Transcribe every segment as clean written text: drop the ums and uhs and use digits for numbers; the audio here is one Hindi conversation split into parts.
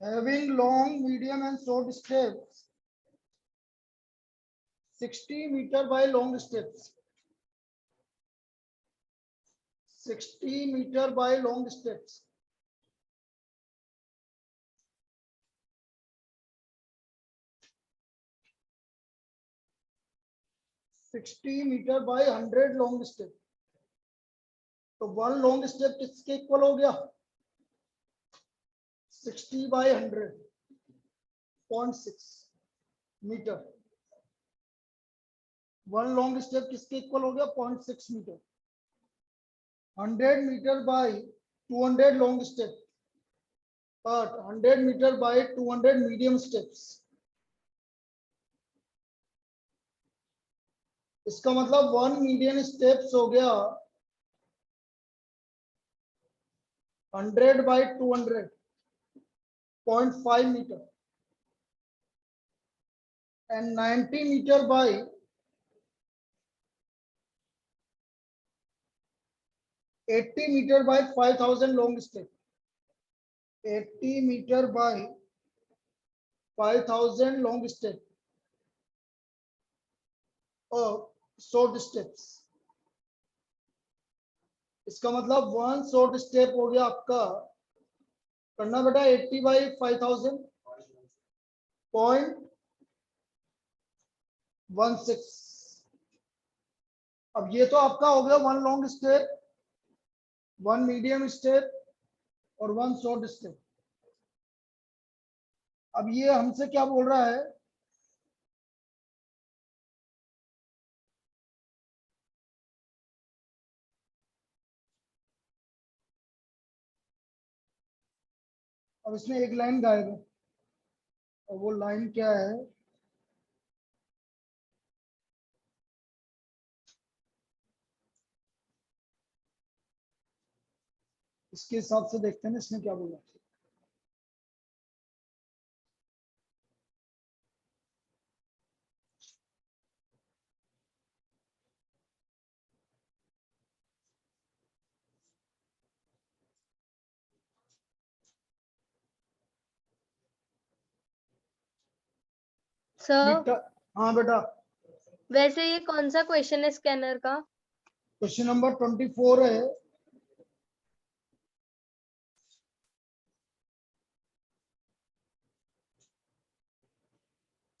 Having long, medium and short steps. 60 meter by long steps. 60 meter by long steps. Metre by 100 long step. तो 1 लॉन्ग स्टेप किसके इक्वल हो गया? 60 बाय 100 0.6 मीटर. 1 लॉन्ग स्टेप किसके इक्वल हो गया? 0.6 metre. 100 metre by 200 long step, but 100 metre by 200 medium steps. इसका मतलब 1 मीडियम स्टेप्स हो गया 100 by 200 0.5 metre, and 90 metre by 80 metre by 5000 long step. 80 metre by 5000 long step और शॉर्ट स्टेप्स. इसका मतलब 1 शॉर्ट स्टेप हो गया आपका, करना बेटा 80 बाई 5000 0.16. अब ये तो आपका हो गया 1 लॉन्ग स्टेप, 1 मीडियम स्टेप और 1 शॉर्ट स्टेप. अब ये हमसे क्या बोल रहा है? अब इसमें एक लाइन गायब है, और वो लाइन क्या है? इसके हिसाब से देखते हैं इसने क्या बोला. सर हाँ बेटा. वैसे ये कौन सा क्वेश्चन है स्कैनर का? क्वेश्चन नंबर 24 है.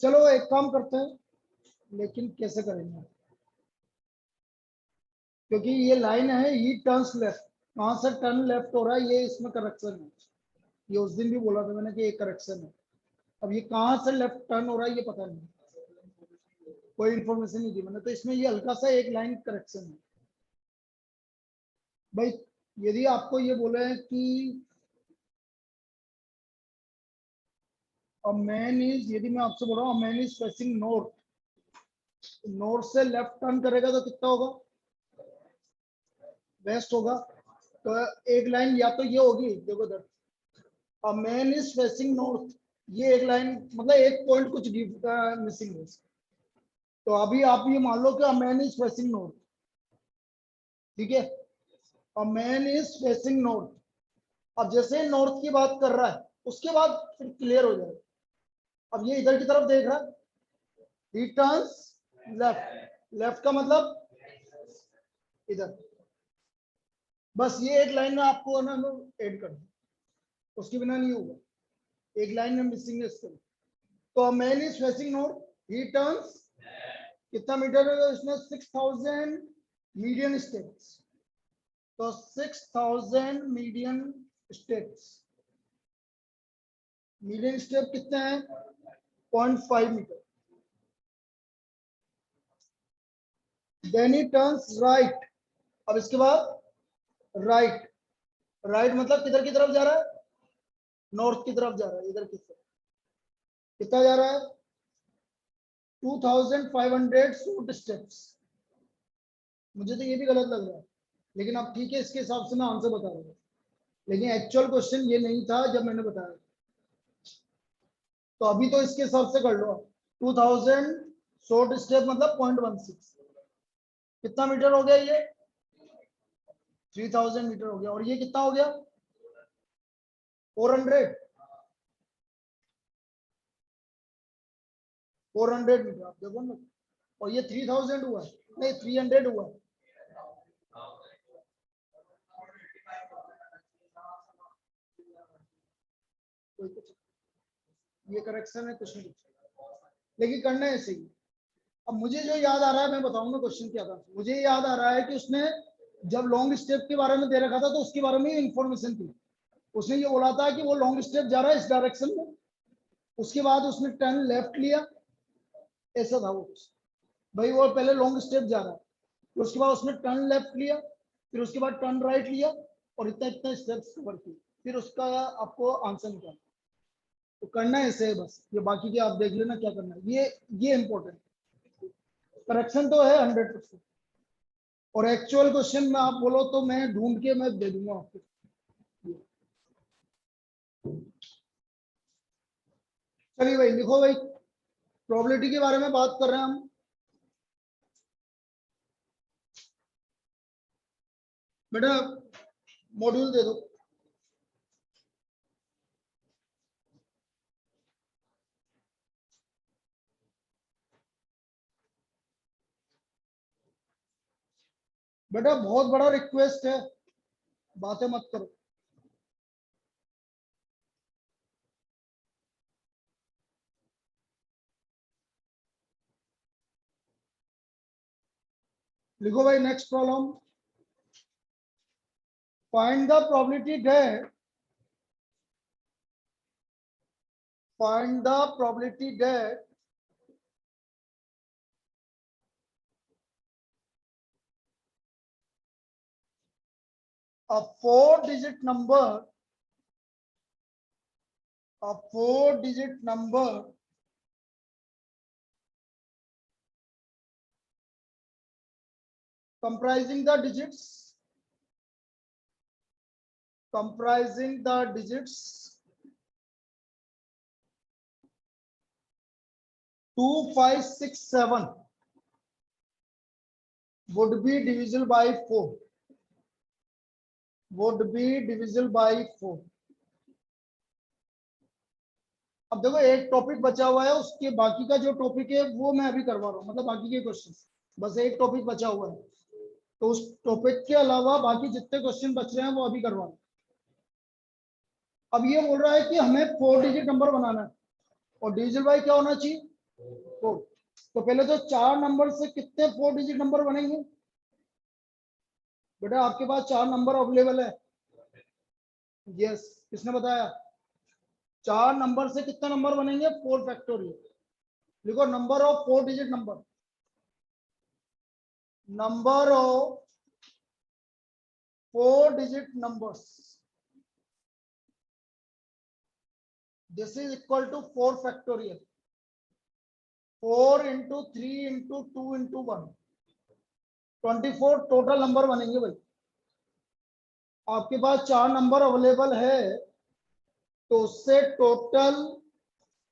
चलो एक काम करते हैं, लेकिन कैसे करेंगे? क्योंकि ये लाइन है ही टर्न्स लेफ्ट. कहां से टर्न लेफ्ट हो रहा है ये इसमें करेक्शन है. ये उस दिन भी बोला था मैंने कि एक करेक्शन है. अब ये कहां से लेफ्ट टर्न हो रहा है ये पता नहीं, कोई इंफॉर्मेशन नहीं दी मैंने. तो इसमें ये हल्का सा एक लाइन करेक्शन है भाई. यदि आपको ये बोले कि a man is, यदि मैं आपसे बोल रहा हूँ man is facing north, north से लेफ्ट टर्न करेगा तो कितना होगा? वेस्ट होगा. तो एक लाइन या तो ये होगी, देखो इधर, a man is facing north, ये एक लाइन मतलब एक पॉइंट कुछ मिसिंग है. तो अभी आप ये मान लो कि a man is facing north, ठीक है. a man is facing north. अब जैसे नॉर्थ की बात कर रहा है उसके बाद फिर क्लियर हो जाएगा. अब ये इधर की तरफ देख रहा है, he turns लेफ्ट. लेफ्ट का मतलब इधर. बस ये एक लाइन में आपको ना ऐड कर दो, उसके बिना नहीं होगा. एक लाइन में मिसिंग है इसके. तो man is facing north, he turns कितना मीटर है इसमें? 6000 मीडियन स्टेप्स. तो 6000 मीडियन स्टेप्स. मीडियन स्टेप कितने हैं? 0.5 metre. Then he turns right. अब इसके बाद राइट. राइट मतलब किधर की तरफ जा रहा है? नॉर्थ की तरफ जा रहा है. इधर की तरफ कितना जा रहा है? 2500 शॉर्ट स्टेप्स. मुझे तो ये भी गलत लग रहा है, लेकिन अब ठीक है, इसके हिसाब से मैं आंसर बता रहा हूँ. लेकिन एक्चुअल क्वेश्चन ये नहीं था जब मैंने बताया. तो अभी तो इसके हिसाब से कर लो. 2000 शॉर्ट स्टेप मतलब 0.16. कितना मीटर हो गया ये? 3000 मीटर हो गया. और ये कितना हो गया? 400. 400 मीटर, आप देखो ना, और ये 3000 हुआ है, नहीं 300 हुआ है। ये करेक्शन है, कुछ नहीं, लेकिन करना है ऐसे ही। अब मुझे जो याद आ रहा है मैं बताऊंगा क्वेश्चन क्या था। मुझे याद आ रहा है कि उसने जब लॉन्ग स्टेप के बारे में दे रखा था तो उसके बारे में इंफॉर्मेशन थी। उसने ये बोला था कि वो लॉन्ग स्टेप जा रहा है इस डायरेक्शन में, उसके बाद उसने टर्न लेफ्ट लिया, ऐसा था वो। भाई वो पहले लॉन्ग स्टेप जा रहा है, फिर उसके बाद उसने टर्न लेफ्ट लिया, फिर उसके बाद टर्न राइट लिया, और इतना इतना स्टेप्स कवर किए, फिर उसका आपको आंसर निकालना। तो करना है ऐसे है बस, ये बाकी के आप देख लेना क्या करना है। ये इंपॉर्टेंट करेक्शन तो है 100%, और एक्चुअल क्वेश्चन में आप बोलो तो मैं ढूंढ के मैं दे दूंगा आपको। चलिए भाई लिखो भाई, प्रोबेबिलिटी के बारे में बात कर रहे हैं हम। बेटा मॉड्यूल दे दो। बेटा बहुत बड़ा रिक्वेस्ट है, बातें मत करो। लिखो भाई next problem, find the probability that a four-digit number comprising the digits 2, 5, 6, 7 would be divisible by 4. अब देखो एक टॉपिक बचा हुआ है, उसके बाकी का जो टॉपिक है वो मैं अभी करवा रहा हूँ, मतलब बाकी के क्वेश्चन, बस एक टॉपिक बचा हुआ है, तो उस टॉपिक के अलावा बाकी जितने क्वेश्चन बच रहे हैं वो अभी करवा रहा हूँ। अब ये बोल रहा है कि हमें 4 डिजिट नंबर बनाना है, और डिविजल बाय क्या होना चाहिए 4। तो पहले तो 4 नंबर से कितने 4 डिजिट नंबर बनेंगे? बेटा आपके पास 4 नंबर अवेलेबल है, यस, किसने बताया? 4 नंबर से कितने नंबर बनेंगे? 4 फैक्टोरियल। लिखो number of 4 digit number of 4 digit numbers, this is equal to 4 factorial, 4 into 3 into 2 into 1, 24 total number बनेंगे भाई। आपके पास 4 नंबर अवेलेबल है, तो उससे टोटल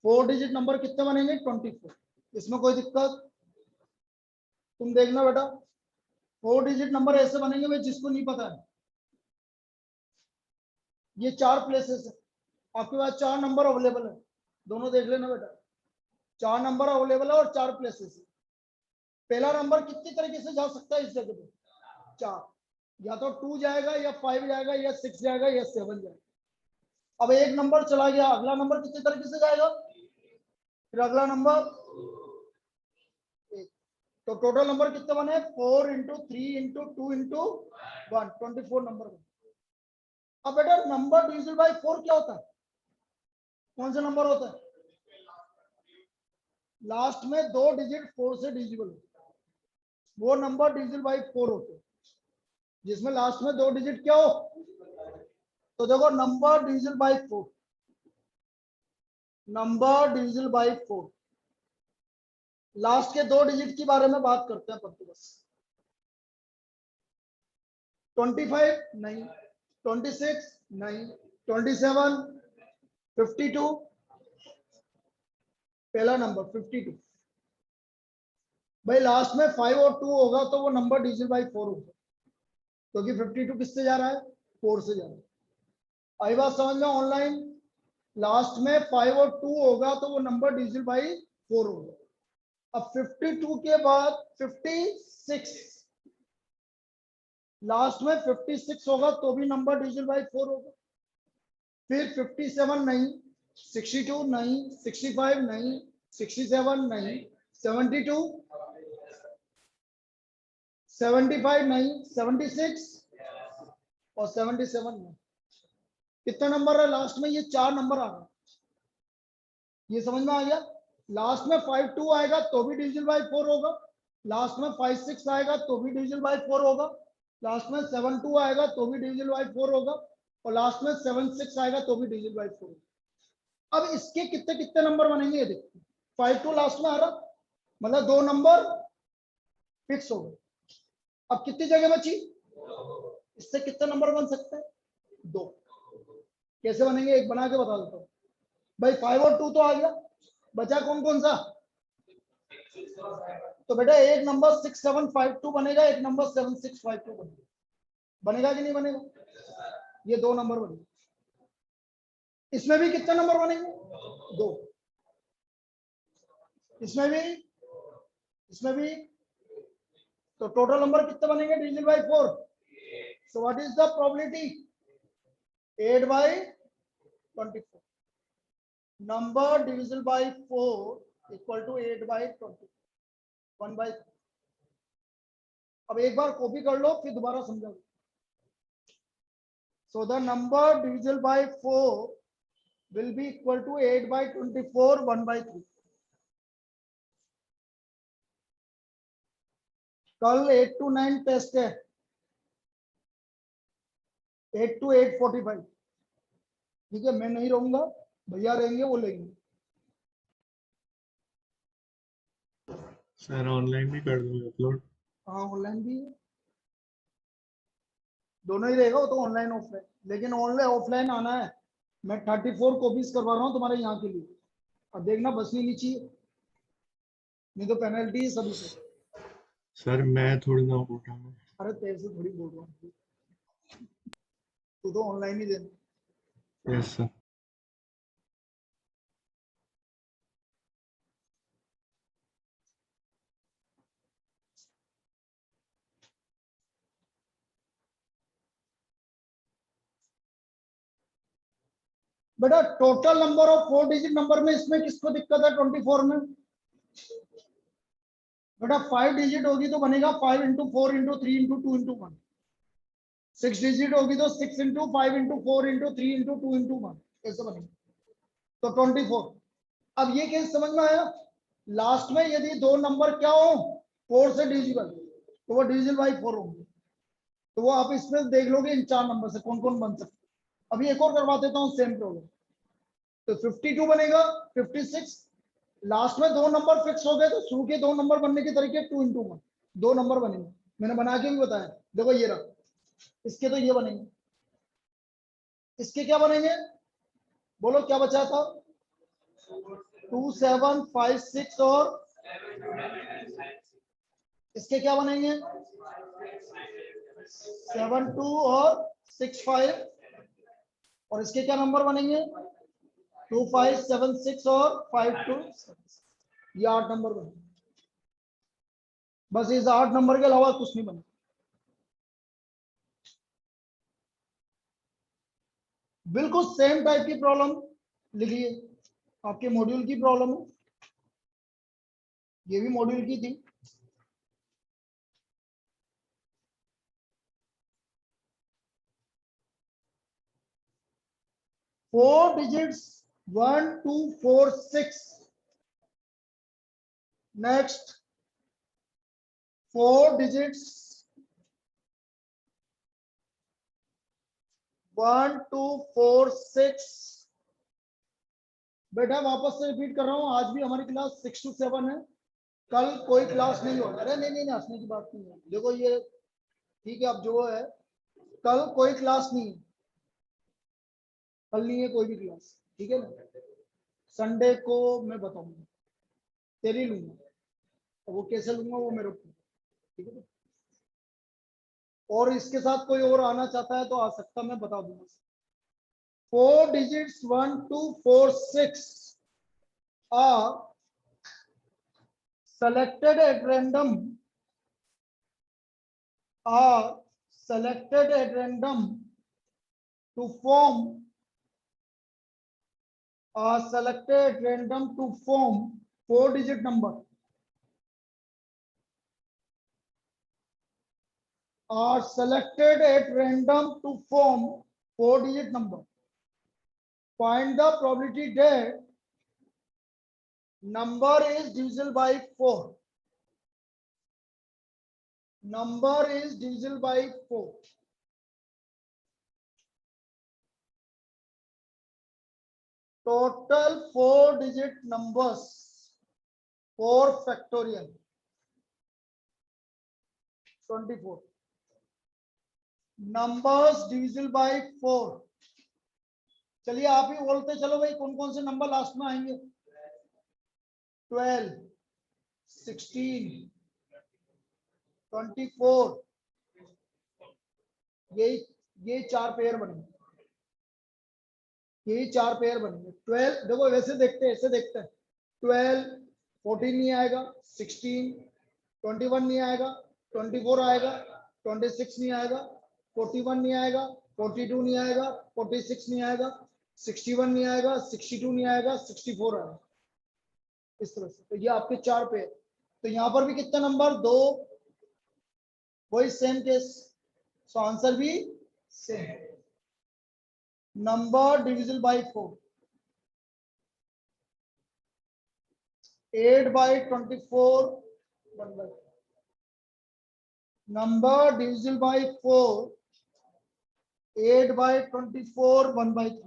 4 डिजिट नंबर कितने बनेंगे? 24। इसमें कोई दिक्कत? तुम देखना बेटा, 4 डिजिट नंबर ऐसे बनेंगे भाई, जिसको नहीं पता है, ये 4 प्लेसेस है, आपके पास 4 नंबर अवेलेबल है, दोनों देख लेना बेटा, 4 नंबर अवेलेबल है और 4 प्लेसेस है। पहला नंबर कितनी तरीके से जा सकता है इस जगह पे? 4, या तो 2 जाएगा, या 5 जाएगा, या 6 जाएगा, या 7 जाएगा। अब एक नंबर चला गया, अगला नंबर कितने तरीके से जाएगा? फिर अगला नंबर, तो टोटल नंबर कितने बने? 4 into 3 into 2 into 1, 24 नंबर बने। अब बेटा नंबर डिविजिबल बाय 4 क्या होता है? कौन सा नंबर होता है? लास्ट में 2 डिजिट 4 से डिविजिबल, वो नंबर डिविजिबल बाय 4 होते हैं, जिसमें लास्ट में 2 डिजिट क्या हो? तो देखो number divisible by 4, number divisible by 4, last के 2 डिजिट के बारे में बात करते हैं पर बस। 25 नहीं, 26 नहीं, 27, 52, पहला नंबर 52। भाई लास्ट में 5 और 2 होगा तो वो नंबर डिविजिबल बाय 4 होगा, क्योंकि 52 किससे जा रहा है? 4 से जा रहा है। आई बात समझ में? ऑनलाइन लास्ट में 5 और 2 होगा तो वो नंबर डिविजिबल बाय 4 होगा। अब 52 के बाद 56, लास्ट में 56 होगा तो भी नंबर डिविजिबल बाय 4 होगा। फिर 57 नहीं, 62 नहीं, 65 नहीं, 67 नहीं, 72, 75 नहीं, 76 और 77 नहीं। कितने नंबर है लास्ट में? ये 4 नंबर आ गए। ये समझ में आ गया? लास्ट में 52 आएगा तो भी डिविजिबल बाय 4 होगा, लास्ट में 56 आएगा तो भी डिविजिबल बाय 4 होगा, लास्ट में 72 आएगा तो भी डिविजिबल बाय 4 होगा, और लास्ट में 76 आएगा तो भी डिविजिबल बाय 4 होगा। अब इसके कितने कितने नंबर बनेंगे ये देखो। 52 लास्ट में आ रहा, मतलब 2 नंबर फिक्स हो गए। अब कितनी जगह बची? इससे कितने नंबर बन सकते हैं? 2। कैसे बनेंगे एक बना के बता देता हूँ भाई। 5 और 2 तो आ गया, बचा कौन कौन सा? तो बेटा एक नंबर 6752 बनेगा, एक नंबर 7652 बनेगा। बनेगा कि नहीं बनेगा? ये 2 नंबर बनेंगे। इसमें भी कितने नंबर बनेंगे? 2। इसमें भी, इसमें भी। तो टोटल नंबर कितने बनेंगे divisible by 4? So what is the probability? 8 by 24। Number divisible by 4 equal to 8 by 24, 1 by. अब एक बार कॉपी कर लो फिर दोबारा समझा। So the number divisible by 4 will be equal to 8 by 24, 1 by 3. कल 8 to 9 टेस्ट है, 8 to 8:45। ठीक है, मैं नहीं रहूंगा, भैया रहेंगे, वो लेंगे। सर ऑनलाइन भी कर दूंगा अपलोड। हाँ ऑनलाइन भी है, दोनों ही रहेगा वो तो, ऑनलाइन ऑफलाइन। लेकिन ऑनलाइन ऑफलाइन आना है। मैं 34 कॉपीज करवा रहा हूँ तुम्हारे यहाँ के लिए। अब देखना बचनी नहीं चाहिए, नहीं तो पेनल्टी है सभी से। सर मैं थोड़ी ना बोल रहा हूँ। अरे तेरे से थोड़ी बोल रहा हूँ, तू तो ऑनलाइन ही देना। Yes sir. बेटा total number of 4 digit number में इसमें किसको दिक्कत है? 24 में। बेटा 5 डिजिट होगी तो बनेगा 5 into 4 into 3 into 2 into 1। 6 digit होगी तो 6 into 5 into 4 into 3 into 2 into 1, ऐसे बनेगा। तो 24। अब ये केस समझ में आया? लास्ट में यदि 2 नंबर क्या हो 4 से डिविजिबल, तो वो डिविजिबल बाई 4 होंगे। तो वो आप इसमें देख लोगे इन 4 नंबर से कौन कौन बन सकते। अभी एक और करवा देता हूँ सेम प्रॉब्लम। तो 52 बनेगा, 56, लास्ट में 2 नंबर फिक्स हो गए तो शुरू के 2 नंबर बनने के तरीके 2 इंटू 1, 2 नंबर बनेंगे। मैंने बना के भी बताया, देखो ये रहा। इसके तो ये बनेंगे, इसके क्या बनेंगे? बोलो क्या बचा था? 2 7 5 6 और इसके क्या बनेंगे? 7 2 और 6 5, और इसके क्या नंबर बनेंगे? 2 5 7 6 और 5 2 7। ये 8 नंबर बनेंगे। बस इस 8 नंबर के अलावा कुछ नहीं बने। बिल्कुल सेम टाइप की प्रॉब्लम लिखिए, आपके मॉड्यूल की प्रॉब्लम है, ये भी मॉड्यूल की थी। Four digits 1 2 4 6। Next 4 digits 1 2 4 6। बेटा वापस से रिपीट कर रहा हूं, आज भी हमारी क्लास 6 to 7 है, कल कोई क्लास नहीं होगा। अरे नहीं नहीं नहीं, हंसने की बात नहीं है। देखो ये ठीक है, अब जो है कल कोई क्लास नहीं है, कल नहीं है कोई भी क्लास, ठीक है ना। संडे को मैं बताऊंगा, तेरी लूंगा, तो वो कैसे लूंगा वो मेरे ऊपर, ठीक है। और इसके साथ कोई और आना चाहता है तो आ सकता, मैं बता दूंगा। 4 digits 1 2 4 6 are selected at random are selected at random to form four-digit number. Are selected at random to form four-digit number. Find the probability that number is divisible by 4. Number is divisible by 4. Total four-digit numbers, 4 factorial, 24. Numbers divisible by 4. चलिए आप ही बोलते चलो भाई, कौन कौन से नंबर लास्ट में आएंगे? 12, 16, 24, ये चार पेयर बनेंगे, यही चार पेयर बनेंगे। 12 देखो वैसे देखते हैं, ऐसे देखते हैं, 12, 14 नहीं आएगा, 16, 21 नहीं आएगा, 24 आएगा, 26 नहीं आएगा, 41 नहीं आएगा, 42 नहीं आएगा, 46 नहीं आएगा, 61 नहीं आएगा, 62 नहीं आएगा, 64 आएगा, इस तरह से। तो ये आपके चार पेयर। तो यहाँ पर भी कितने नंबर? 2, वही सेम केस, सो आंसर भी same. Number divisible by 4. 8 by 24, 1 by 3. Number divisible by 4. 8 by 24, 1 by 3.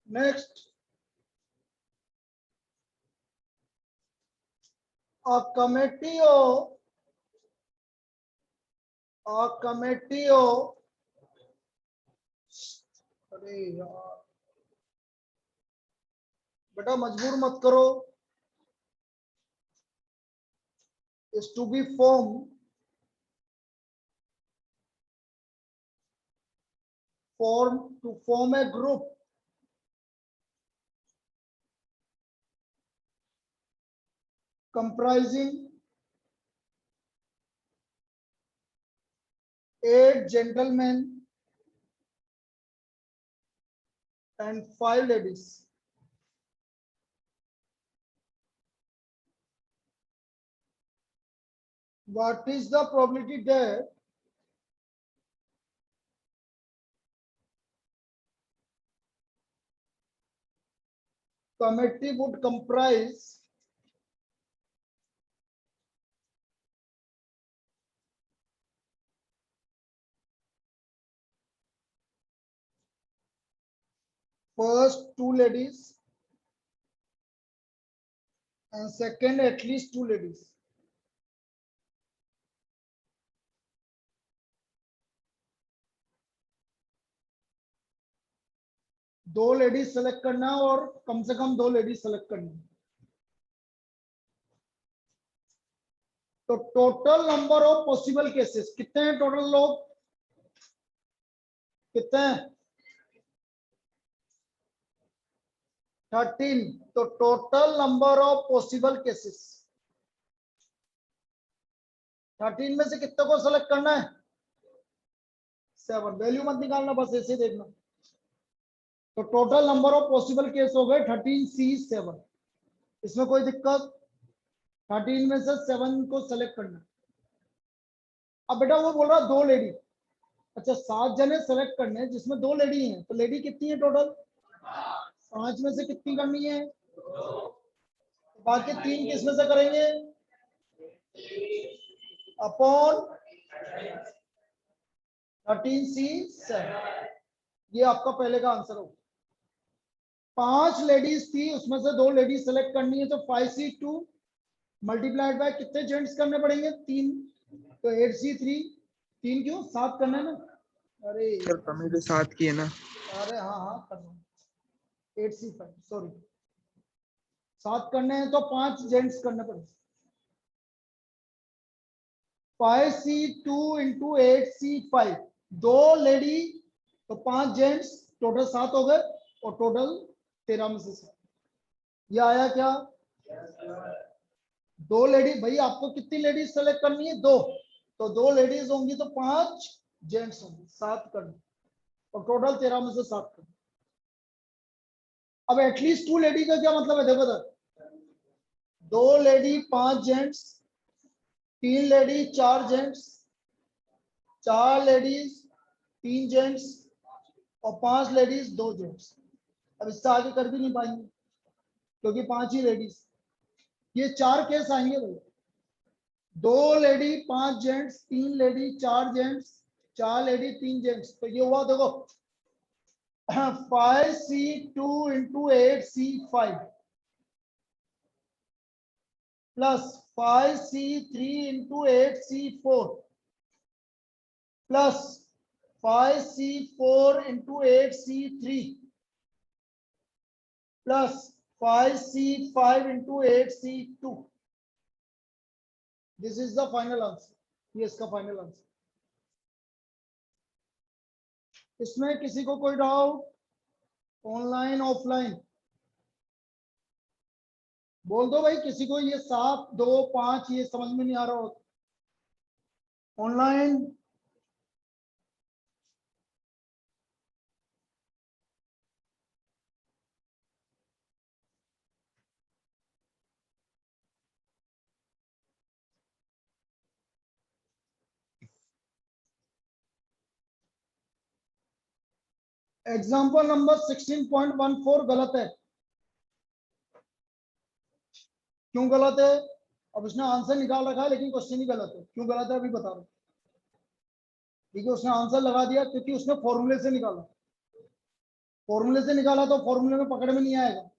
Next, a committee of अरे यार बेटा मजबूर मत करो, is to be formed to form a group comprising 8 gentlemen and 5 ladies. What is the probability that committee would comprise first 2 ladies and second at least 2 ladies? दो लेडीज सेलेक्ट करना है और कम से कम 2 लेडीज सेलेक्ट करनी है। तो total number of possible cases कितने हैं? टोटल लोग कितने हैं? 13। तो total number of possible cases 13 में से कितने को सेलेक्ट करना है? 7। वैल्यू मत निकालना, बस ऐसे देखना। तो total number of possible case हो गए 13C7। इसमें कोई दिक्कत? 13 में से 7 को सेलेक्ट करना। अब बेटा वो बोल रहा 2 लेडी, अच्छा 7 जने सेलेक्ट करने हैं जिसमें 2 लेडी हैं, तो लेडी कितनी है टोटल? 5 में से कितनी करनी है? बाकी 3 किस में से करेंगे? अपॉन 13C7, ये आपका पहले का आंसर होगा। 5 लेडीज थी, उसमें से 2 लेडीज सेलेक्ट करनी है, तो 5C2 मल्टीप्लाइड बाय कितने जेंट्स करने पड़ेंगे? 3, तो 8C3, 3 क्यों 7 करना है ना? अरे सर कमी तो 7 की है ना। अरे हाँ करना, 8C5 सॉरी, 7 करने हैं तो 5 जेंट्स करने पड़ेंगे। 5C2 इंटू 8C5, 2 लेडी तो 5 जेंट्स, टोटल 7 हो गए, और टोटल 13 में से 7। ये आया क्या? 2 लेडी, भाई आपको कितनी लेडीज सेलेक्ट करनी है? 2, तो 2 लेडीज होंगी तो 5 जेंट्स होंगे, 7 करनी, और टोटल 13 में से 7 करनी। अब एटलीस्ट 2 लेडी का क्या मतलब है? देखो sir, 2 lady 5 gents, 3 lady 4 gents, 4 ladies 3 gents, और 5 लेडीज 2 जेंट्स। अब इससे आगे कर भी नहीं पाएंगे क्योंकि 5 ही लेडीज। ये 4 केस आएंगे भाई, 2 lady 5 gents, 3 lady 4 gents, 4 lady 3 gents, तो ये हुआ देखो 5C2 into 8C5 plus 5C3 into 8C4 plus 5C4 into 8C3 plus 5C5 into 8C2। This is the final answer, ये इसका फाइनल आंसर। इसमें किसी को कोई डाउट? ऑनलाइन ऑफलाइन बोल दो भाई, किसी को ये 7 2 5 ये समझ में नहीं आ रहा हो? ऑनलाइन एग्जाम्पल नंबर 16.14 गलत है। क्यों गलत है? अब उसने आंसर निकाल रखा है लेकिन क्वेश्चन ही गलत है। क्यों गलत है अभी बता रहा हूं। ठीक है, उसने आंसर लगा दिया क्योंकि उसने फॉर्मूले से निकाला, फॉर्मूले से निकाला तो फॉर्मूले में पकड़ में नहीं आएगा,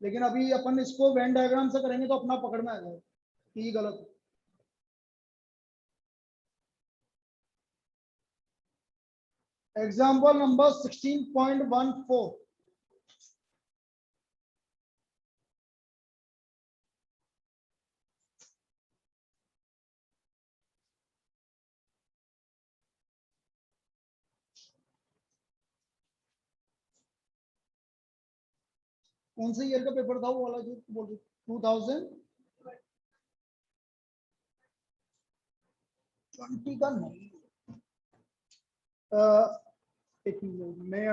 लेकिन अभी अपन इसको वेन डायग्राम से करेंगे तो अपना पकड़ में आ जाएगा कि ये गलत है। एग्जाम्पल नंबर 16.14, कौन से ईयर का पेपर था वो वाला जो बोल रहे? 2020 का नहीं। एक मिनट, मई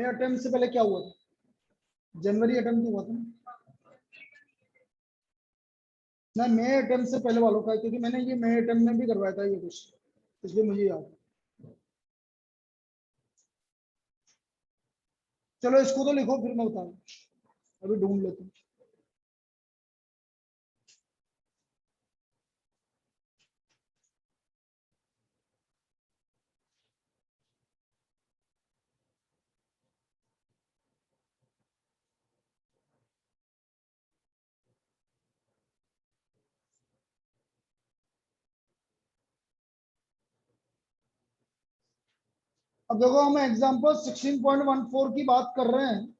अटेम्प्ट से पहले क्या हुआ था? जनवरी अटेम्प्ट हुआ था ना, मई अटेम्प्ट से पहले वालों का है, क्योंकि मैंने ये मई अटेम्प्ट में भी करवाया था ये कुछ, इसलिए मुझे याद है। चलो इसको तो लिखो फिर मैं बताऊं, अभी ढूंढ लेते हैं। अब देखो हम एग्जांपल 16.14 की बात कर रहे हैं।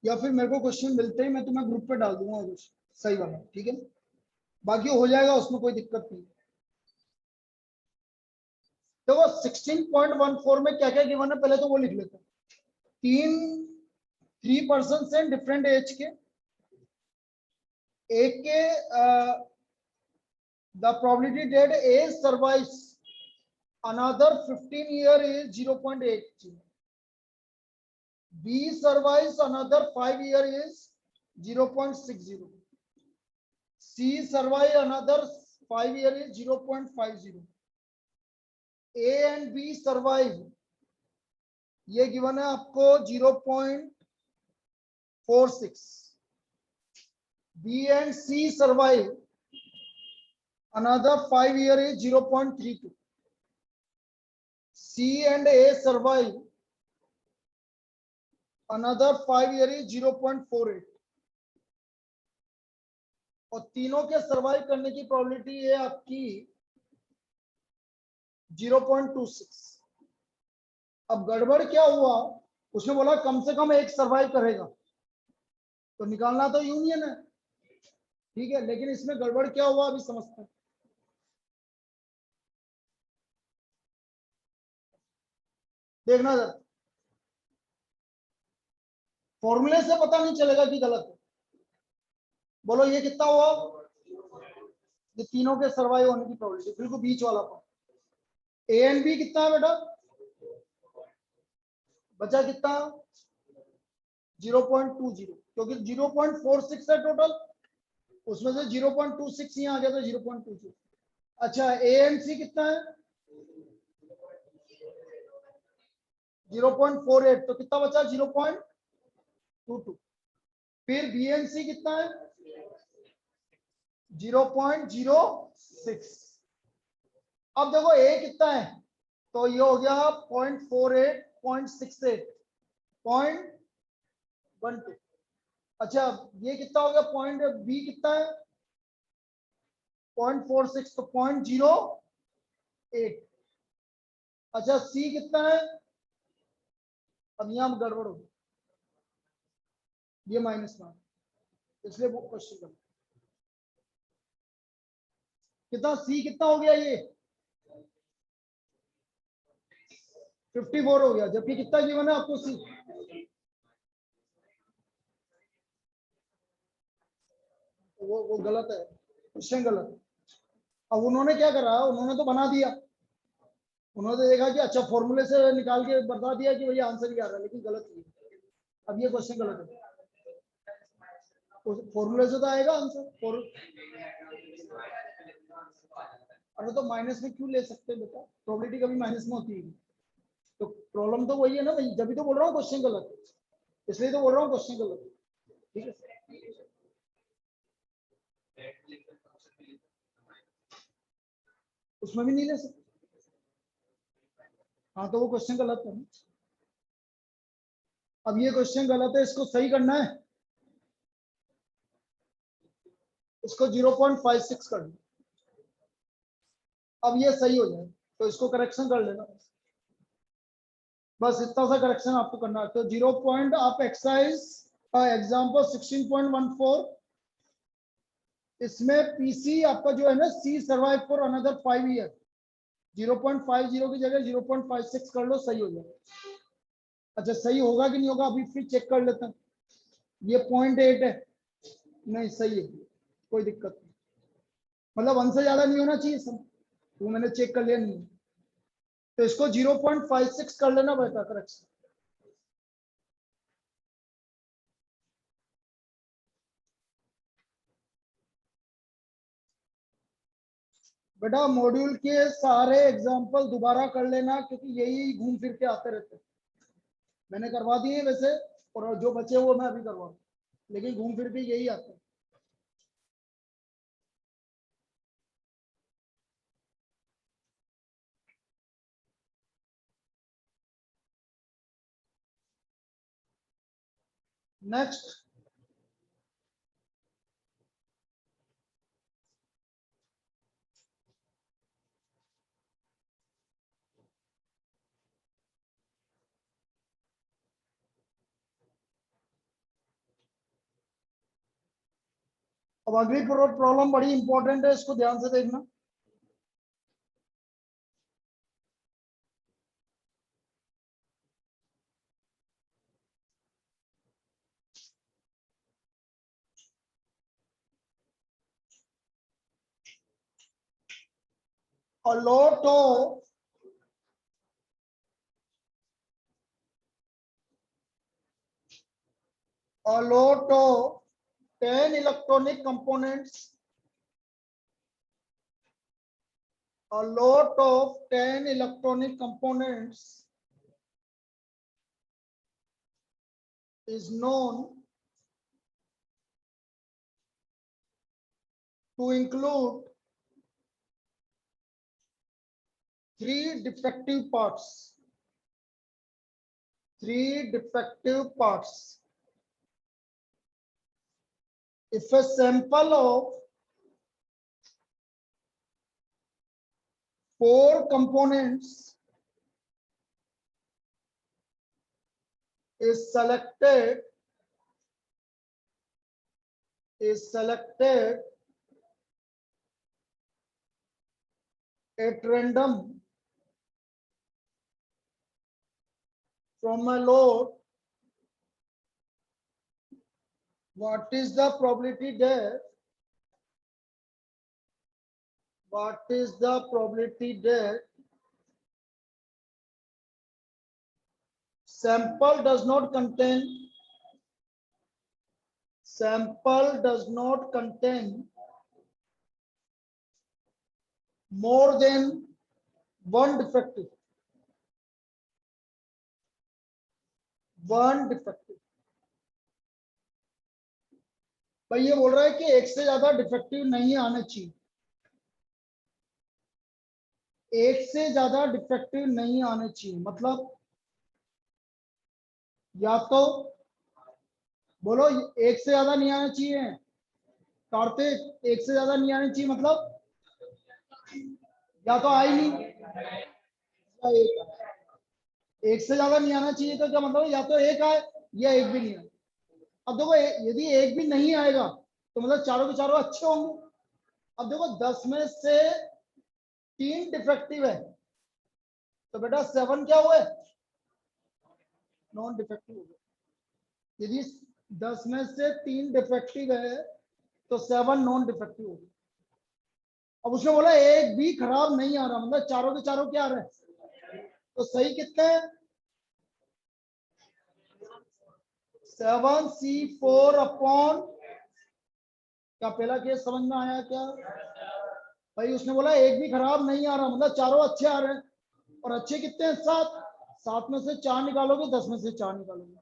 या फिर मेरे को क्वेश्चन मिलते ही मैं तुम्हें ग्रुप पे डाल दूंगा कुछ सही वाला, ठीक है, बाकी हो जाएगा, उसमें कोई दिक्कत नहीं। देखो 16.14 में क्या क्या गिवन है पहले तो वो लिख लेते हैं। 3 पर्सन हैं डिफरेंट एज के, एक के the probability that A survives another 15 year is 0.80, B survives another 5 year is 0.60, C survive another 5 year is 0.50, A and B survive, ये गिवन है आपको 0.46, B and C survive another 5 year is 0.32. C and A survive. Another 5 year is 0.48. और तीनों के सर्वाइव करने की प्रोबेबिलिटी है आपकी 0.26. अब गड़बड़ क्या हुआ, उसने बोला कम से कम एक सर्वाइव करेगा, तो निकालना तो यूनियन है, ठीक है, लेकिन इसमें गड़बड़ क्या हुआ अभी समझते हैं. देखना जरा, फॉर्मूले से पता नहीं चलेगा कि गलत है. बोलो ये कितना हुआ, ये तीनों के सर्वाइव होने की प्रोबेबिलिटी, बिल्कुल बीच वाला पॉइंट. ए एंड बी कितना है बेटा, बचा कितना 0.20, क्योंकि 0.46 है टोटल, उसमें से 0.26 यहाँ आ गया तो 0.20. अच्छा ए एंड सी कितना है 0.48, तो कितना बचा 0.22. फिर बी एंड सी कितना है 0.06. अब देखो ए कितना है, तो ये हो गया 0.48, 0.68, 0.12. अच्छा ये कितना हो गया, पॉइंट बी कितना है 0.46, तो 0.08. अच्छा सी कितना है, अब यहां गड़बड़ हो गई, ये माइनस में, इसलिए वो क्वेश्चन कर कितना, सी कितना हो गया, ये 54 हो गया, जबकि कितना गिवन है आपको सी, वो गलत है, क्वेश्चन गलत है. अब उन्होंने क्या करा, उन्होंने तो बना दिया, उन्होंने देखा कि अच्छा फॉर्मूले से निकाल के बता दिया कि भैया आंसर क्या आ रहा है, लेकिन गलत है. अब ये क्वेश्चन गलत है, फॉर्मूले से तो आएगा आंसर. अरे तो माइनस में क्यों ले सकते हैं बेटा, प्रोबेबिलिटी कभी माइनस में होती है, तो प्रॉब्लम तो वही है ना भाई, जब भी तो बोल रहा हूँ क्वेश्चन गलत है, इसलिए तो बोल रहा हूँ क्वेश्चन गलत है. ठीक है, उसमें भी नहीं ले सकते. हाँ तो वो क्वेश्चन गलत है. अब ये क्वेश्चन गलत है, इसको सही करना है, इसको 0.56 कर दो. अब ये सही हो जाए तो इसको करेक्शन कर लेना, बस इतना सा करेक्शन आपको करना है. तो 0 पॉइंट आप एक्सरसाइज एग्जाम्पल 16.14, इसमें पीसी आपका जो है ना, सी सर्वाइव फॉर अनदर 5 ईयर, 0.50 की जगह 0.56 कर लो, सही हो जाए. अच्छा सही होगा कि नहीं होगा अभी फिर चेक कर लेते हैं. ये 0.8 है, नहीं सही है, कोई दिक्कत नहीं, मतलब 1 से ज्यादा नहीं होना चाहिए सब, वो मैंने चेक कर लिया, नहीं है. तो इसको 0.56 कर लेना बेटा करेक्शन. बेटा मॉड्यूल के सारे एग्जाम्पल दोबारा कर लेना, क्योंकि यही घूम फिर के आते रहते हैं. मैंने करवा दिए वैसे, और जो बचे वो मैं अभी करवा, लेकिन घूम फिर के यही आते हैं. नेक्स्ट, अब अगली प्रॉब्लम बड़ी इंपॉर्टेंट है, इसको ध्यान से देखना. A lot of 10 electronic components, a lot of 10 electronic components is known to include three defective parts. Three defective parts. If a sample of 4 components is selected at random from a load, what is the probability that sample does not contain more than one defective? भाई ये बोल रहा है कि एक से ज्यादा डिफेक्टिव नहीं आना चाहिए, एक से ज्यादा डिफेक्टिव नहीं आने चाहिए। मतलब या तो बोलो एक से ज्यादा नहीं आना चाहिए, कार्तिक एक से ज्यादा नहीं आना चाहिए मतलब या तो आई नहीं या एक आए। एक से ज्यादा नहीं आना चाहिए तो क्या मतलब है, या तो एक आए या एक भी नहीं आए। अब देखो यदि एक भी नहीं आएगा तो मतलब चारों के चारों अच्छे होंगे। अब देखो 10 में से 3 डिफेक्टिव है तो बेटा 7 क्या हुए, नॉन डिफेक्टिव हो गए। यदि 10 में से 3 डिफेक्टिव है तो 7 नॉन डिफेक्टिव हो गए। अब उसने बोला एक भी खराब नहीं आ रहा, मतलब चारों के चारों क्या आ रहे हैं, तो सही कितने हैं, 7C4 अपॉन, क्या पहला केस समझ में आया क्या भाई? उसने बोला एक भी खराब नहीं आ रहा, मतलब चारों अच्छे आ रहे हैं। और अच्छे कितने हैं, 7। 7 में से 4 निकालोगे, 10 में से 4 निकालोगे,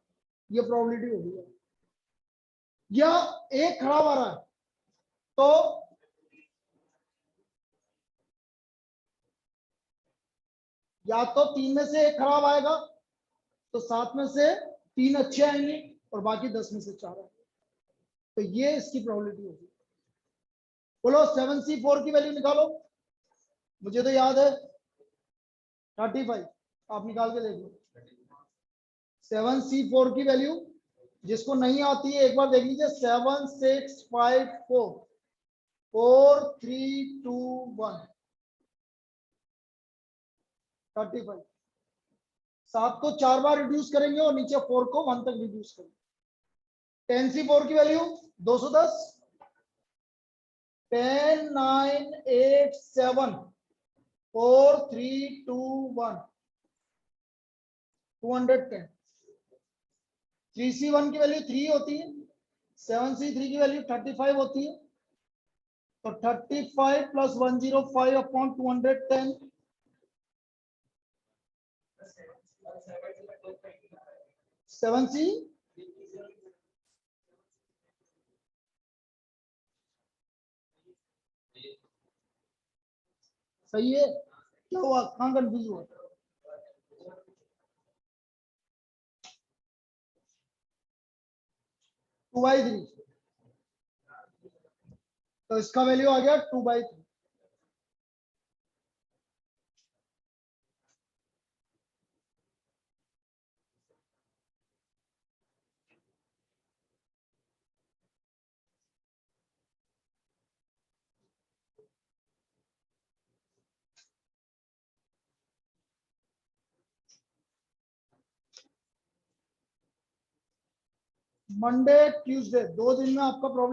ये प्रोबेबिलिटी होगी। या एक खराब आ रहा है तो या तो 3 में से एक खराब आएगा तो 7 में से 3 अच्छे आएंगे और बाकी 10 में से 4 आएंगे। तो ये इसकी प्रोबेबिलिटी होगी। बोलो 7C4 की वैल्यू निकालो, मुझे तो याद है 35, आप निकाल के देख लो। 7C4 की वैल्यू जिसको नहीं आती है एक बार देख लीजिए, 7 6 5 4 4 3 2 1 35। 7 को 4 बार रिड्यूस करेंगे और नीचे 4 को 1 तक रिड्यूस करेंगे। 10C4 की वैल्यू 210, 10 9 8 7 4 3 2 1 210। 3C1 की वैल्यू 3 होती है, 7C3 की वैल्यू 35 होती है, तो 35 प्लस 105 अपॉन 210, 7C सही है। क्या हुआ, कहां कंफ्यूज हुआ? टू बाई थ्री, तो इसका वैल्यू आ गया 2/3। मंडे ट्यूसडे 2 दिन में आपका प्रॉब्लम